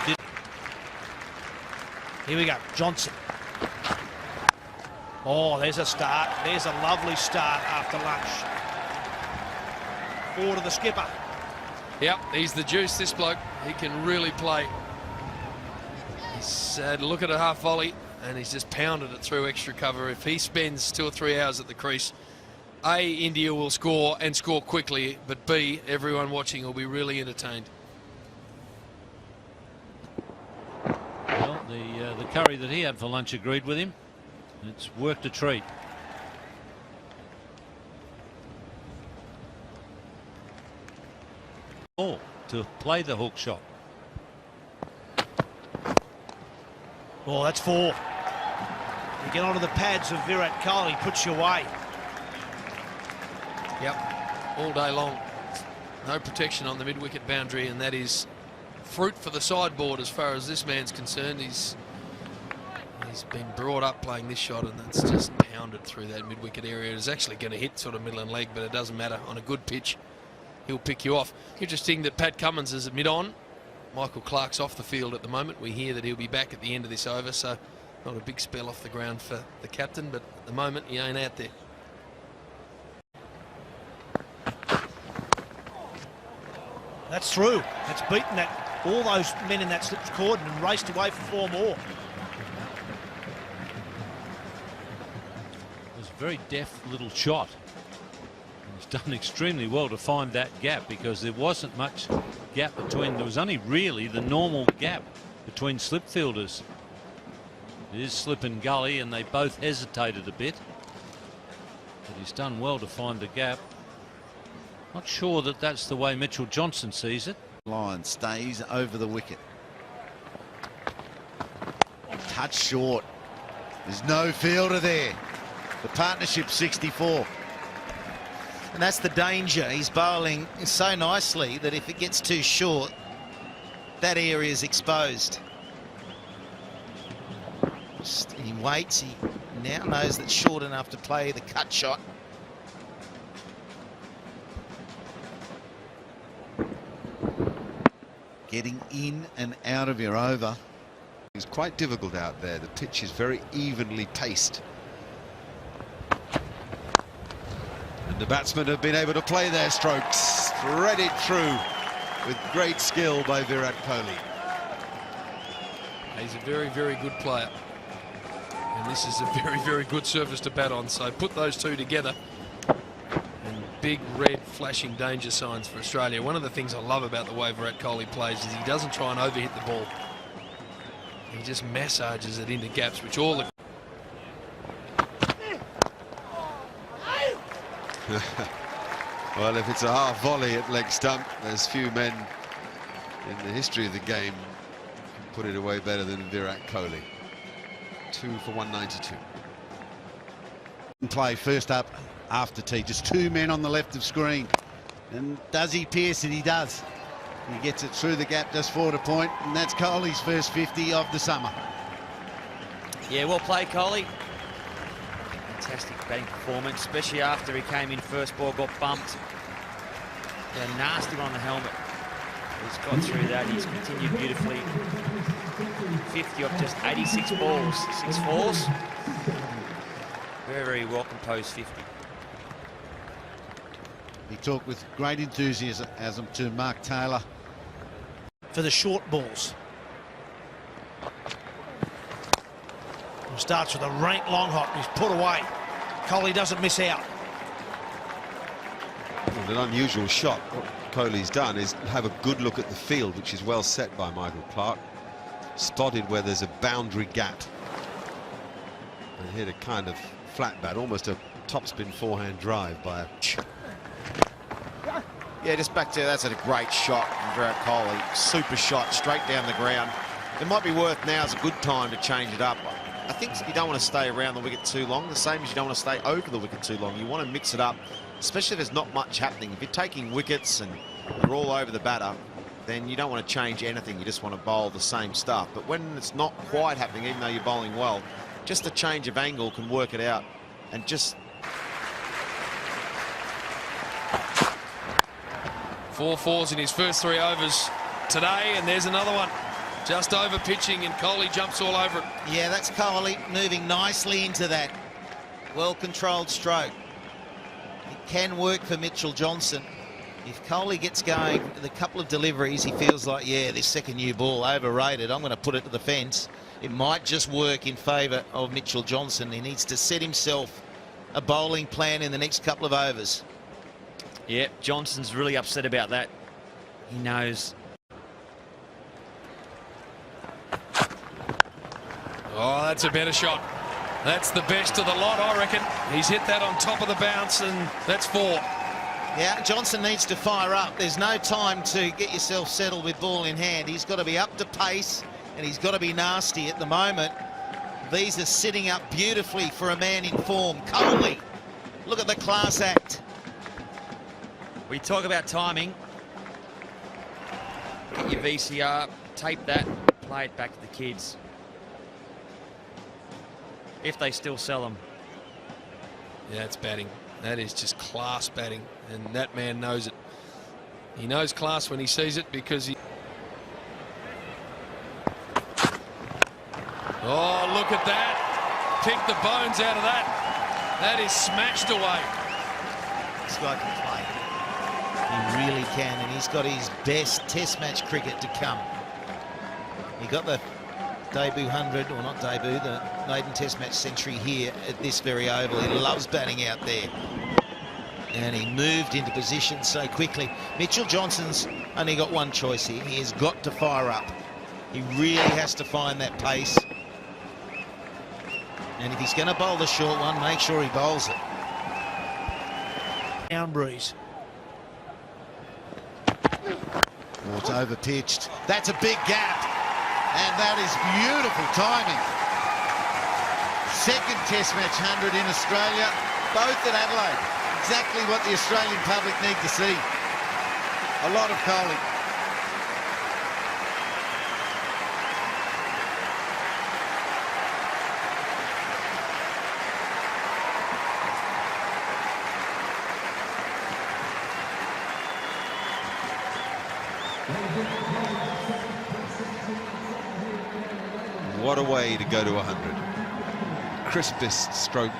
he did. Here we go, Johnson. Oh, there's a start. There's a lovely start after lunch. Forward to the skipper. Yep, he's the juice, this bloke. He can really play. He's had a look at a half volley, and he's just pounded it through extra cover. If he spends 2 or 3 hours at the crease, A, India will score and score quickly, but B, everyone watching will be really entertained. Well, the curry that he had for lunch agreed with him. It's worked a treat. Oh, to play the hook shot. Oh, that's 4. You get onto the pads of Virat Kolhi, puts you away. Yep, all day long. No protection on the mid-wicket boundary, and that is fruit for the sideboard as far as this man's concerned. He's been brought up playing this shot, and that's just pounded through that mid-wicket area. It's actually going to hit sort of middle and leg, but it doesn't matter. On a good pitch, he'll pick you off. Interesting that Pat Cummins is mid-on. Michael Clark's off the field at the moment. We hear that he'll be back at the end of this over, so not a big spell off the ground for the captain, but at the moment he ain't out there. That's through. That's beaten all those men in that slips cordon and raced away for 4 more. It was a very deft little shot. He's done extremely well to find that gap, because there wasn't much gap between. There was only really the normal gap between slip fielders. It is slip and gully, and they both hesitated a bit. But he's done well to find the gap. Not sure that that's the way Mitchell Johnson sees it. Line stays over the wicket. Touch short. There's no fielder there. The partnership 64. And that's the danger. He's bowling so nicely that if it gets too short, that area is exposed. He waits. He now knows that's short enough to play the cut shot. Getting in and out of your over. It's quite difficult out there. The pitch is very evenly paced. And the batsmen have been able to play their strokes, thread it through with great skill by Virat Kohli. He's a very, very good player. And this is a very, very good surface to bat on. So put those two together. And big red flashing danger signs for Australia. One of the things I love about the way Virat Kohli plays is he doesn't try and overhit the ball. He just massages it into gaps, which all the... Well, if it's a half volley at leg stump, there's few men in the history of the game who put it away better than Virat Kohli. 2 for 192. Play first up after tea. Just 2 men on the left of screen. And does he pierce it? He does. He gets it through the gap just forward a point, and that's Kohli's first 50 of the summer. Yeah, well played, Kohli. Fantastic batting performance, especially after he came in first ball, got bumped. A nasty one on the helmet. He's got through that. He's continued beautifully. 50 off just 86 balls, 6 fours. Very, very well composed 50. He talked with great enthusiasm to Mark Taylor. For the short balls. He starts with a rank long hop. He's put away. Kohli doesn't miss out. Well, an unusual shot. What Kohli's done is have a good look at the field, which is well set by Michael Clark. Spotted where there's a boundary gap. And hit a kind of flat bat, almost a topspin forehand drive by a... Yeah, just back to that's a great shot from Virat Kohli. Super shot straight down the ground. It might be worth now is a good time to change it up. I think you don't want to stay around the wicket too long, the same as you don't want to stay over the wicket too long. You want to mix it up, especially if there's not much happening. If you're taking wickets and you're all over the batter, then you don't want to change anything. You just want to bowl the same stuff. But when it's not quite happening, even though you're bowling well, just a change of angle can work it out. And just... 4 fours in his first 3 overs today, and there's another one. Just over pitching, and Kohli jumps all over it. Yeah, that's Kohli moving nicely into that well-controlled stroke. It can work for Mitchell Johnson. If Kohli gets going with a couple of deliveries, he feels like, yeah, this second new ball, overrated. I'm going to put it to the fence. It might just work in favour of Mitchell Johnson. He needs to set himself a bowling plan in the next couple of overs. Yep, Johnson's really upset about that. He knows. Oh, that's a better shot. That's the best of the lot, I reckon. He's hit that on top of the bounce, and that's 4. Yeah, Johnson needs to fire up. There's no time to get yourself settled with ball in hand. He's got to be up to pace, and he's got to be nasty at the moment. These are sitting up beautifully for a man in form. Kohli, look at the class act. We talk about timing. Get your VCR, tape that, play it back to the kids. If they still sell them. Yeah, it's batting. That is just class batting, and that man knows it. He knows class when he sees it, because he... Oh, look at that. Pick the bones out of that. That is smashed away. This guy can play. He really can, and he's got his best test match cricket to come. He got the debut 100, or not debut, the maiden test match century here at this very oval. He loves batting out there. And he moved into position so quickly. Mitchell Johnson's only got one choice here. He has got to fire up. He really has to find that pace. And if he's going to bowl the short one, make sure he bowls it. Down breeze. Oh, it's over-pitched. That's a big gap. And that is beautiful timing. Second test match 100 in Australia, both at Adelaide. Exactly what the Australian public need to see. A lot of Kohli. What a way to go to 100. Crispest stroke